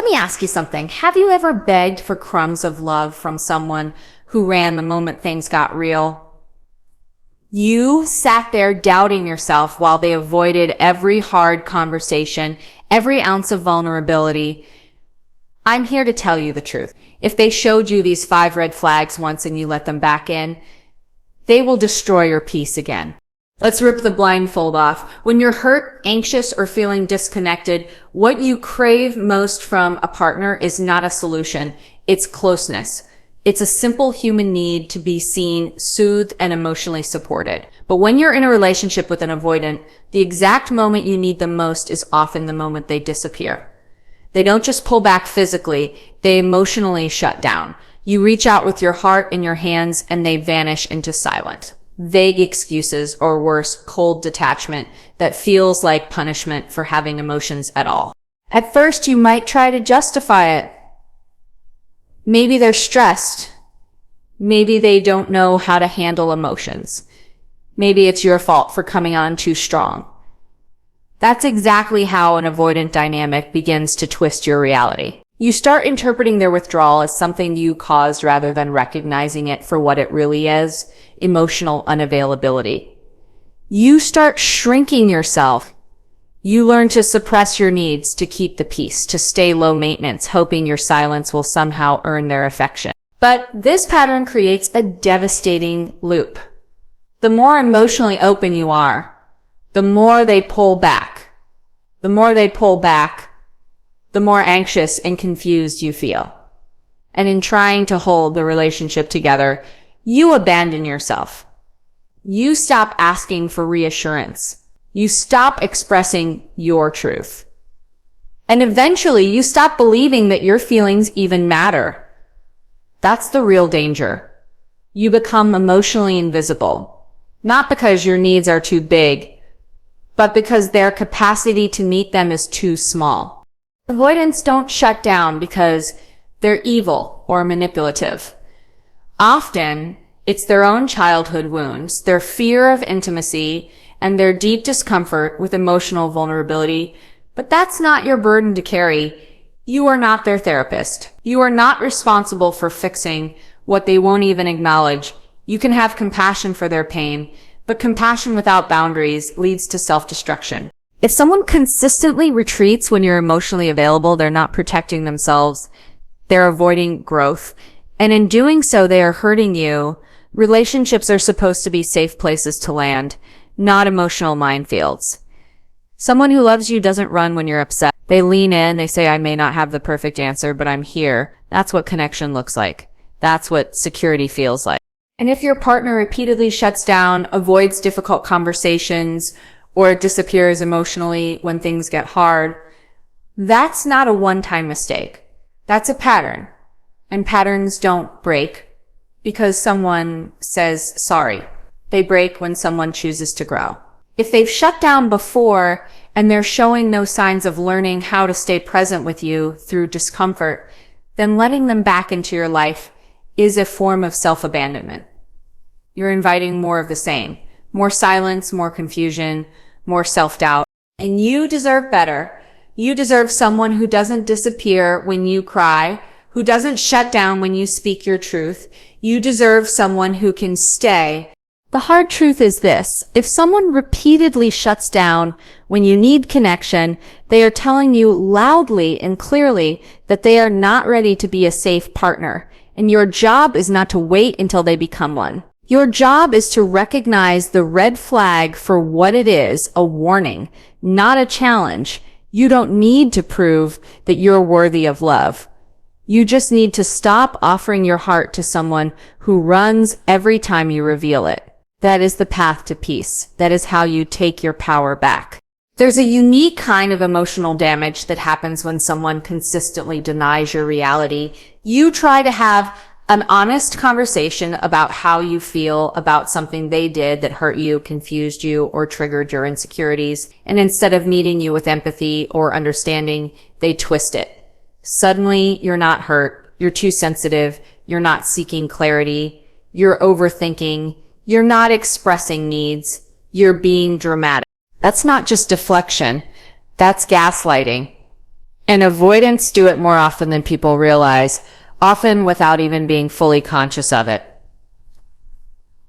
Let me ask you something. Have you ever begged for crumbs of love from someone who ran the moment things got real? You sat there doubting yourself while they avoided every hard conversation, every ounce of vulnerability. I'm here to tell you the truth. If they showed you these 5 red flags once and you let them back in, they will destroy your peace again. Let's rip the blindfold off. When you're hurt, anxious, or feeling disconnected, what you crave most from a partner is not a solution. It's closeness. It's a simple human need to be seen, soothed, and emotionally supported. But when you're in a relationship with an avoidant, the exact moment you need them most is often the moment they disappear. They don't just pull back physically, they emotionally shut down. You reach out with your heart in your hands and they vanish into silence. Vague excuses, or worse, cold detachment that feels like punishment for having emotions at all. At first, you might try to justify it. Maybe they're stressed. Maybe they don't know how to handle emotions. Maybe it's your fault for coming on too strong. That's exactly how an avoidant dynamic begins to twist your reality. You start interpreting their withdrawal as something you caused rather than recognizing it for what it really is, emotional unavailability. You start shrinking yourself. You learn to suppress your needs to keep the peace, to stay low maintenance, hoping your silence will somehow earn their affection. But this pattern creates a devastating loop. The more emotionally open you are, the more they pull back. The more they pull back, the more anxious and confused you feel. And in trying to hold the relationship together, you abandon yourself. You stop asking for reassurance. You stop expressing your truth. And eventually, you stop believing that your feelings even matter. That's the real danger. You become emotionally invisible. Not because your needs are too big, but because their capacity to meet them is too small. Avoidants don't shut down because they're evil or manipulative. Often, it's their own childhood wounds, their fear of intimacy, and their deep discomfort with emotional vulnerability. But that's not your burden to carry. You are not their therapist. You are not responsible for fixing what they won't even acknowledge. You can have compassion for their pain, but compassion without boundaries leads to self-destruction. If someone consistently retreats when you're emotionally available, they're not protecting themselves. They're avoiding growth. And in doing so, they are hurting you. Relationships are supposed to be safe places to land, not emotional minefields. Someone who loves you doesn't run when you're upset. They lean in, they say, I may not have the perfect answer, but I'm here. That's what connection looks like. That's what security feels like. And if your partner repeatedly shuts down, avoids difficult conversations, or disappears emotionally when things get hard, that's not a one-time mistake. That's a pattern. And patterns don't break because someone says sorry. They break when someone chooses to grow. If they've shut down before and they're showing no signs of learning how to stay present with you through discomfort, then letting them back into your life is a form of self-abandonment. You're inviting more of the same. More silence, more confusion, more self-doubt. And you deserve better. You deserve someone who doesn't disappear when you cry, who doesn't shut down when you speak your truth. You deserve someone who can stay. The hard truth is this: if someone repeatedly shuts down when you need connection, they are telling you loudly and clearly that they are not ready to be a safe partner. And your job is not to wait until they become one. Your job is to recognize the red flag for what it is, a warning, not a challenge. You don't need to prove that you're worthy of love. You just need to stop offering your heart to someone who runs every time you reveal it. That is the path to peace. That is how you take your power back. There's a unique kind of emotional damage that happens when someone consistently denies your reality. You try to have an honest conversation about how you feel about something they did that hurt you, confused you, or triggered your insecurities. And instead of meeting you with empathy or understanding, they twist it. Suddenly, you're not hurt. You're too sensitive. You're not seeking clarity. You're overthinking. You're not expressing needs. You're being dramatic. That's not just deflection. That's gaslighting. And avoidants do it more often than people realize, often without even being fully conscious of it.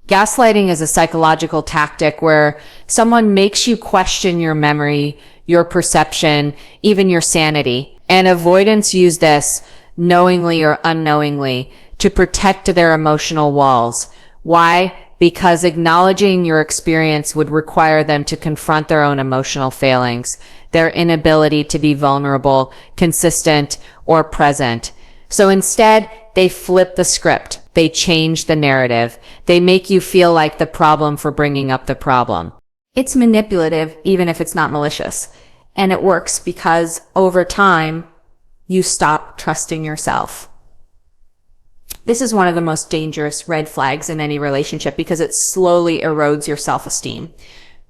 Gaslighting is a psychological tactic where someone makes you question your memory, your perception, even your sanity. And avoidants use this, knowingly or unknowingly, to protect their emotional walls. Why? Because acknowledging your experience would require them to confront their own emotional failings, their inability to be vulnerable, consistent, or present. So instead, they flip the script. They change the narrative. They make you feel like the problem for bringing up the problem. It's manipulative, even if it's not malicious. And it works because over time, you stop trusting yourself. This is one of the most dangerous red flags in any relationship because it slowly erodes your self-esteem.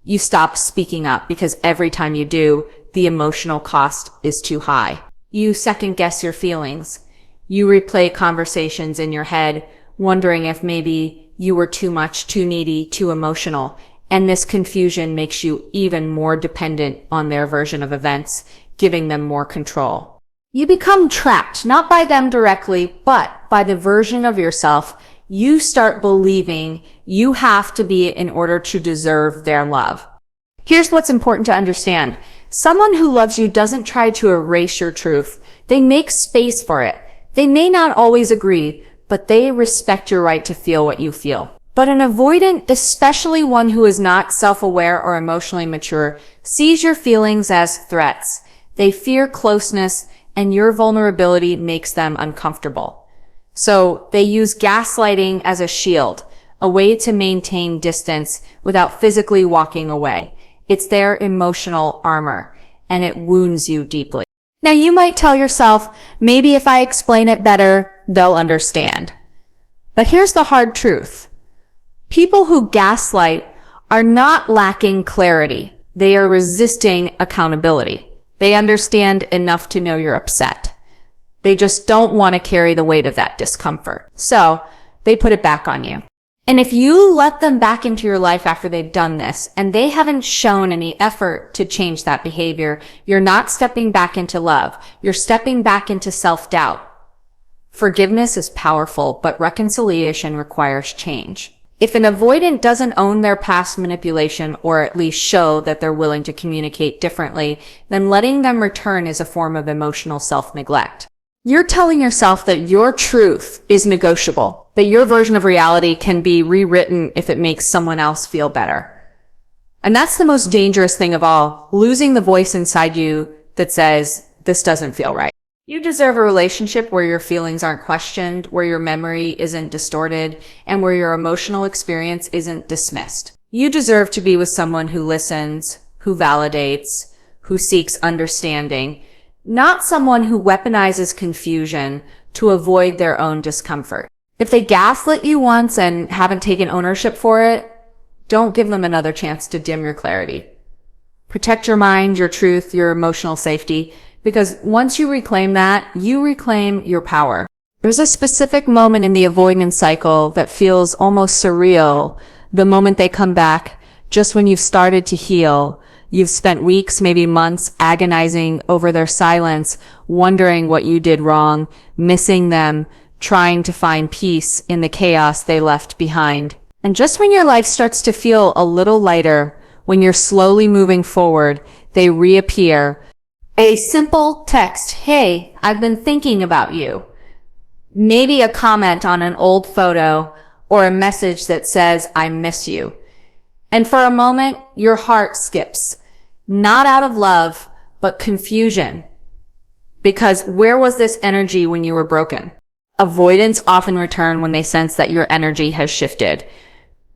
You stop speaking up because every time you do, the emotional cost is too high. You second guess your feelings. You replay conversations in your head, wondering if maybe you were too much, too needy, too emotional. And this confusion makes you even more dependent on their version of events, giving them more control. You become trapped, not by them directly, but by the version of yourself you start believing you have to be in order to deserve their love. Here's what's important to understand. Someone who loves you doesn't try to erase your truth. They make space for it. They may not always agree, but they respect your right to feel what you feel. But an avoidant, especially one who is not self-aware or emotionally mature, sees your feelings as threats. They fear closeness, and your vulnerability makes them uncomfortable. So they use gaslighting as a shield, a way to maintain distance without physically walking away. It's their emotional armor, and it wounds you deeply. Now you might tell yourself, maybe if I explain it better, they'll understand. But here's the hard truth. People who gaslight are not lacking clarity. They are resisting accountability. They understand enough to know you're upset. They just don't want to carry the weight of that discomfort. So they put it back on you. And if you let them back into your life after they've done this, and they haven't shown any effort to change that behavior, you're not stepping back into love. You're stepping back into self-doubt. Forgiveness is powerful, but reconciliation requires change. If an avoidant doesn't own their past manipulation, or at least show that they're willing to communicate differently, then letting them return is a form of emotional self-neglect. You're telling yourself that your truth is negotiable, that your version of reality can be rewritten if it makes someone else feel better. And that's the most dangerous thing of all, losing the voice inside you that says, this doesn't feel right. You deserve a relationship where your feelings aren't questioned, where your memory isn't distorted, and where your emotional experience isn't dismissed. You deserve to be with someone who listens, who validates, who seeks understanding, not someone who weaponizes confusion to avoid their own discomfort. If they gaslit you once and haven't taken ownership for it, don't give them another chance to dim your clarity. Protect your mind, your truth, your emotional safety, because once you reclaim that, you reclaim your power. There's a specific moment in the avoidance cycle that feels almost surreal, the moment they come back, just when you've started to heal. You've spent weeks, maybe months, agonizing over their silence, wondering what you did wrong, missing them, trying to find peace in the chaos they left behind. And just when your life starts to feel a little lighter, when you're slowly moving forward, they reappear. A simple text, hey, I've been thinking about you. Maybe a comment on an old photo, or a message that says, I miss you. And for a moment, your heart skips. Not out of love, but confusion. Because where was this energy when you were broken? Avoidants often return when they sense that your energy has shifted.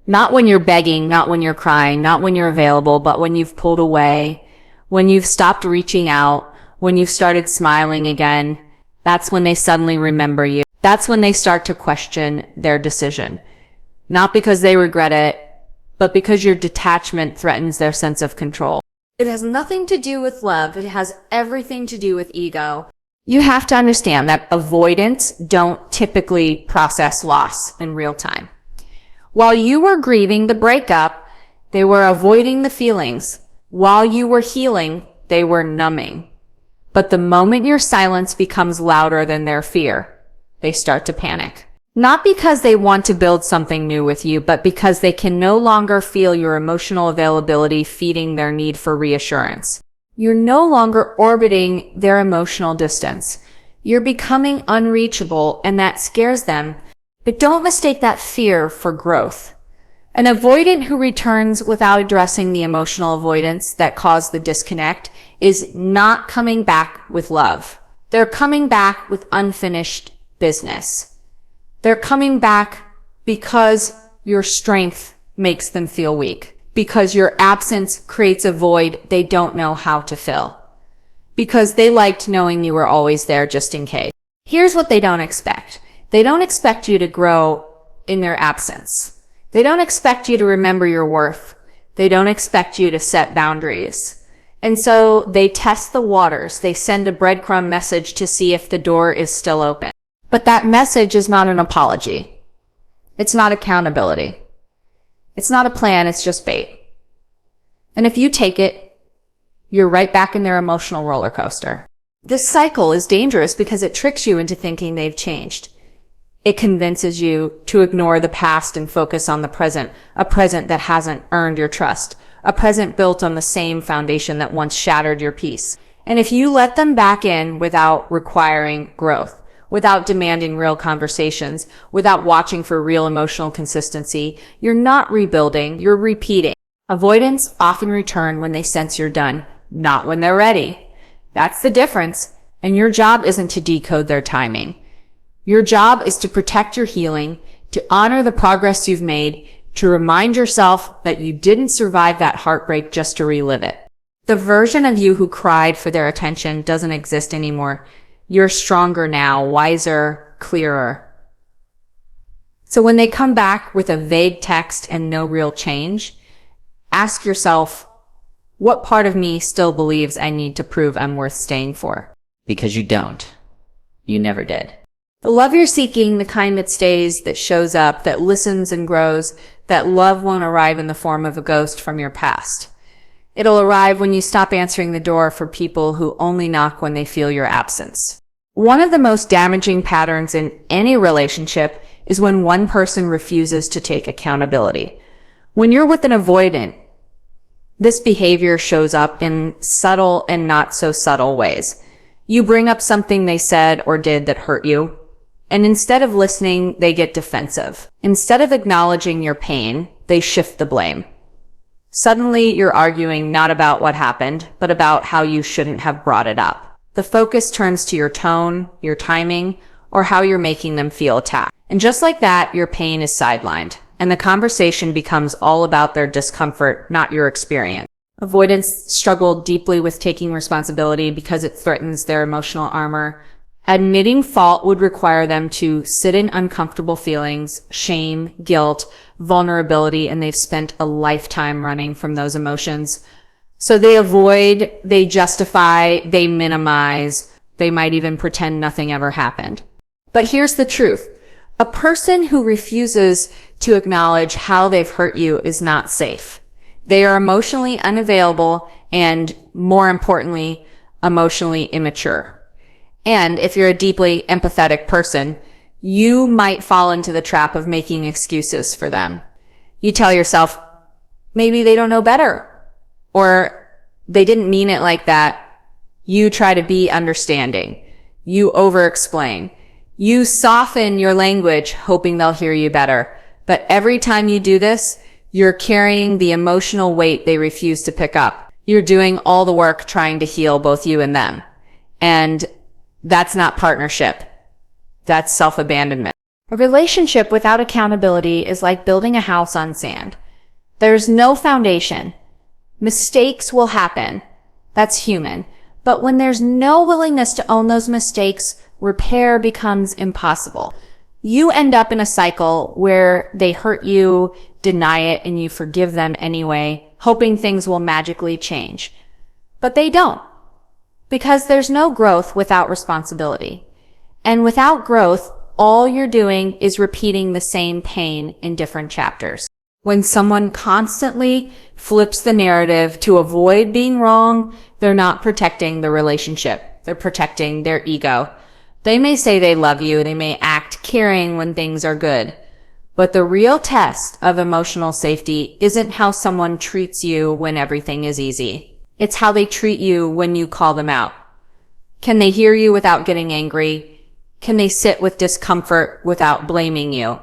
Not when you're begging, not when you're crying, not when you're available, but when you've pulled away, when you've stopped reaching out, when you've started smiling again. That's when they suddenly remember you. That's when they start to question their decision. Not because they regret it, but because your detachment threatens their sense of control. It has nothing to do with love. It has everything to do with ego. You have to understand that avoidants don't typically process loss in real time. While you were grieving the breakup, they were avoiding the feelings. While you were healing, they were numbing. But the moment your silence becomes louder than their fear, they start to panic. Not because they want to build something new with you, but because they can no longer feel your emotional availability feeding their need for reassurance. You're no longer orbiting their emotional distance. You're becoming unreachable, and that scares them. But don't mistake that fear for growth. An avoidant who returns without addressing the emotional avoidance that caused the disconnect is not coming back with love. They're coming back with unfinished business. They're coming back because your strength makes them feel weak, because your absence creates a void they don't know how to fill, because they liked knowing you were always there just in case. Here's what they don't expect. They don't expect you to grow in their absence. They don't expect you to remember your worth. They don't expect you to set boundaries. And so they test the waters. They send a breadcrumb message to see if the door is still open. But that message is not an apology. It's not accountability. It's not a plan. It's just bait. And if you take it, you're right back in their emotional roller coaster. This cycle is dangerous because it tricks you into thinking they've changed. It convinces you to ignore the past and focus on the present, a present that hasn't earned your trust, a present built on the same foundation that once shattered your peace. And if you let them back in without requiring growth, without demanding real conversations, without watching for real emotional consistency, you're not rebuilding, you're repeating. Avoidants often return when they sense you're done, not when they're ready. That's the difference. And your job isn't to decode their timing. Your job is to protect your healing, to honor the progress you've made, to remind yourself that you didn't survive that heartbreak just to relive it. The version of you who cried for their attention doesn't exist anymore. You're stronger now, wiser, clearer. So when they come back with a vague text and no real change, ask yourself, what part of me still believes I need to prove I'm worth staying for? Because you don't. You never did. The love you're seeking, the kind that stays, that shows up, that listens and grows, that love won't arrive in the form of a ghost from your past. It'll arrive when you stop answering the door for people who only knock when they feel your absence. One of the most damaging patterns in any relationship is when one person refuses to take accountability. When you're with an avoidant, this behavior shows up in subtle and not so subtle ways. You bring up something they said or did that hurt you, and instead of listening, they get defensive. Instead of acknowledging your pain, they shift the blame. Suddenly, you're arguing not about what happened, but about how you shouldn't have brought it up. The focus turns to your tone, your timing, or how you're making them feel attacked. And just like that, your pain is sidelined, and the conversation becomes all about their discomfort, not your experience. Avoidants struggle deeply with taking responsibility because it threatens their emotional armor. Admitting fault would require them to sit in uncomfortable feelings, shame, guilt, vulnerability, and they've spent a lifetime running from those emotions. So they avoid, they justify, they minimize, they might even pretend nothing ever happened. But here's the truth. A person who refuses to acknowledge how they've hurt you is not safe. They are emotionally unavailable and, more importantly, emotionally immature. And if you're a deeply empathetic person, you might fall into the trap of making excuses for them. You tell yourself, maybe they don't know better, or they didn't mean it like that. You try to be understanding. You over-explain. You soften your language, hoping they'll hear you better. But every time you do this, you're carrying the emotional weight they refuse to pick up. You're doing all the work trying to heal both you and them. And that's not partnership. That's self-abandonment. A relationship without accountability is like building a house on sand. There's no foundation. Mistakes will happen. That's human. But when there's no willingness to own those mistakes, repair becomes impossible. You end up in a cycle where they hurt you, deny it, and you forgive them anyway, hoping things will magically change. But they don't. Because there's no growth without responsibility. And without growth, all you're doing is repeating the same pain in different chapters. When someone constantly flips the narrative to avoid being wrong, they're not protecting the relationship. They're protecting their ego. They may say they love you. They may act caring when things are good. But the real test of emotional safety isn't how someone treats you when everything is easy. It's how they treat you when you call them out. Can they hear you without getting angry? Can they sit with discomfort without blaming you?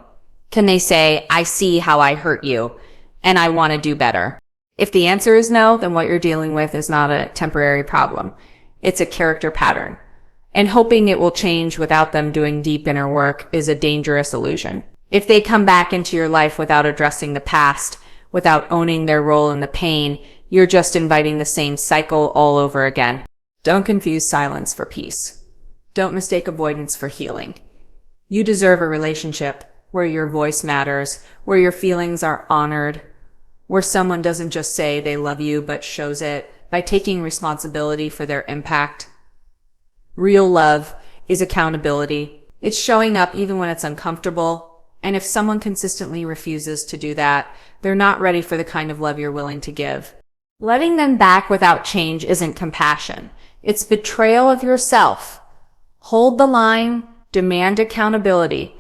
Can they say, I see how I hurt you, and I want to do better? If the answer is no, then what you're dealing with is not a temporary problem. It's a character pattern. And hoping it will change without them doing deep inner work is a dangerous illusion. If they come back into your life without addressing the past, without owning their role in the pain, you're just inviting the same cycle all over again. Don't confuse silence for peace. Don't mistake avoidance for healing. You deserve a relationship where your voice matters, where your feelings are honored, where someone doesn't just say they love you but shows it by taking responsibility for their impact. Real love is accountability. It's showing up even when it's uncomfortable. And if someone consistently refuses to do that, they're not ready for the kind of love you're willing to give. Letting them back without change isn't compassion. It's betrayal of yourself. Hold the line, demand accountability,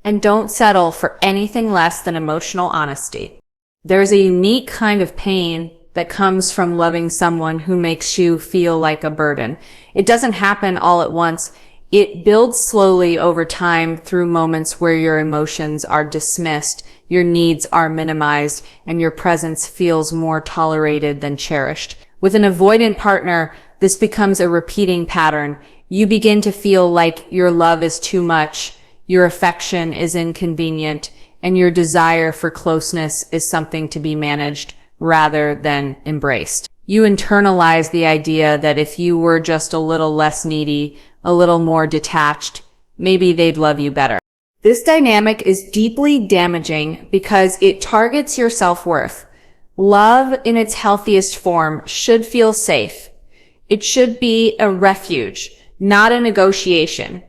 and don't settle for anything less than emotional honesty. There's a unique kind of pain that comes from loving someone who makes you feel like a burden. It doesn't happen all at once. It builds slowly over time through moments where your emotions are dismissed, your needs are minimized, and your presence feels more tolerated than cherished. With an avoidant partner, this becomes a repeating pattern. You begin to feel like your love is too much, your affection is inconvenient, and your desire for closeness is something to be managed rather than embraced. You internalize the idea that if you were just a little less needy, a little more detached, maybe they'd love you better. This dynamic is deeply damaging because it targets your self-worth. Love in its healthiest form should feel safe. It should be a refuge, not a negotiation.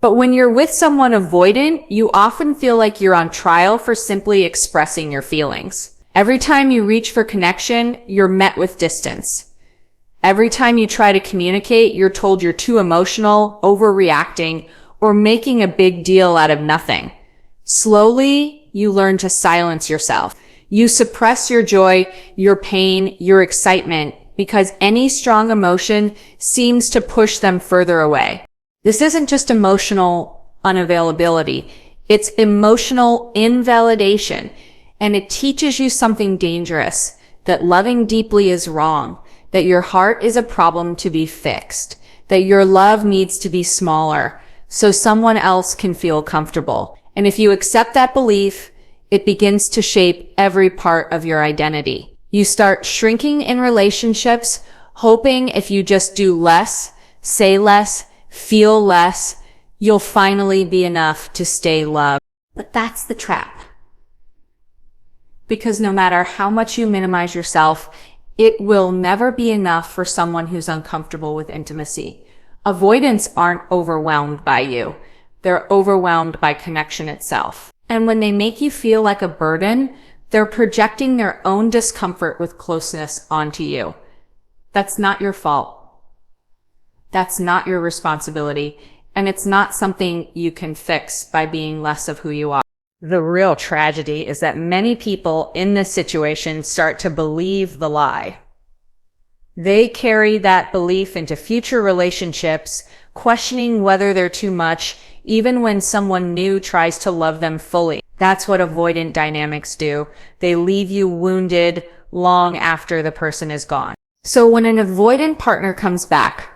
But when you're with someone avoidant, you often feel like you're on trial for simply expressing your feelings. Every time you reach for connection, you're met with distance. Every time you try to communicate, you're told you're too emotional, overreacting, or making a big deal out of nothing. Slowly, you learn to silence yourself. You suppress your joy, your pain, your excitement, because any strong emotion seems to push them further away. This isn't just emotional unavailability. It's emotional invalidation. And it teaches you something dangerous, that loving deeply is wrong, that your heart is a problem to be fixed, that your love needs to be smaller so someone else can feel comfortable. And if you accept that belief, it begins to shape every part of your identity. You start shrinking in relationships, hoping if you just do less, say less, feel less, you'll finally be enough to stay loved. But that's the trap. Because no matter how much you minimize yourself, it will never be enough for someone who's uncomfortable with intimacy. Avoidants aren't overwhelmed by you. They're overwhelmed by connection itself. And when they make you feel like a burden, they're projecting their own discomfort with closeness onto you. That's not your fault. That's not your responsibility. And it's not something you can fix by being less of who you are. The real tragedy is that many people in this situation start to believe the lie. They carry that belief into future relationships, questioning whether they're too much, even when someone new tries to love them fully. That's what avoidant dynamics do. They leave you wounded long after the person is gone. So when an avoidant partner comes back,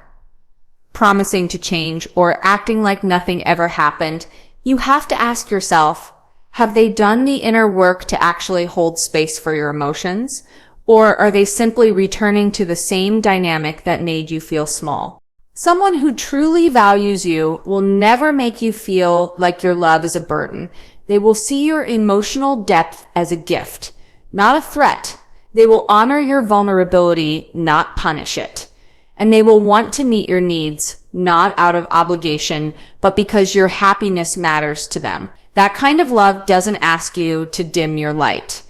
promising to change or acting like nothing ever happened, you have to ask yourself, have they done the inner work to actually hold space for your emotions? Or are they simply returning to the same dynamic that made you feel small? Someone who truly values you will never make you feel like your love is a burden. They will see your emotional depth as a gift, not a threat. They will honor your vulnerability, not punish it. And they will want to meet your needs, not out of obligation, but because your happiness matters to them. That kind of love doesn't ask you to dim your light.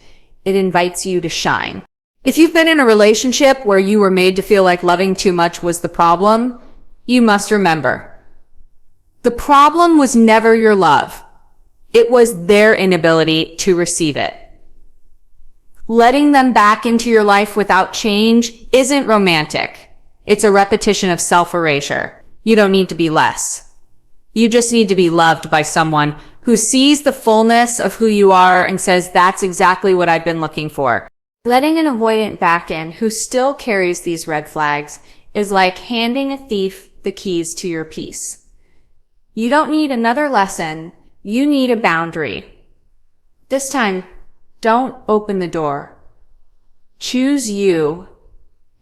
It invites you to shine. If you've been in a relationship where you were made to feel like loving too much was the problem, You must remember, the problem was never your love. It was their inability to receive it. Letting them back into your life without change isn't romantic. It's a repetition of self-erasure. You don't need to be less. You just need to be loved by someone who sees the fullness of who you are and says, that's exactly what I've been looking for. Letting an avoidant back in who still carries these red flags is like handing a thief the keys to your peace. You don't need another lesson. You need a boundary. This time, don't open the door. Choose you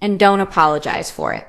and don't apologize for it.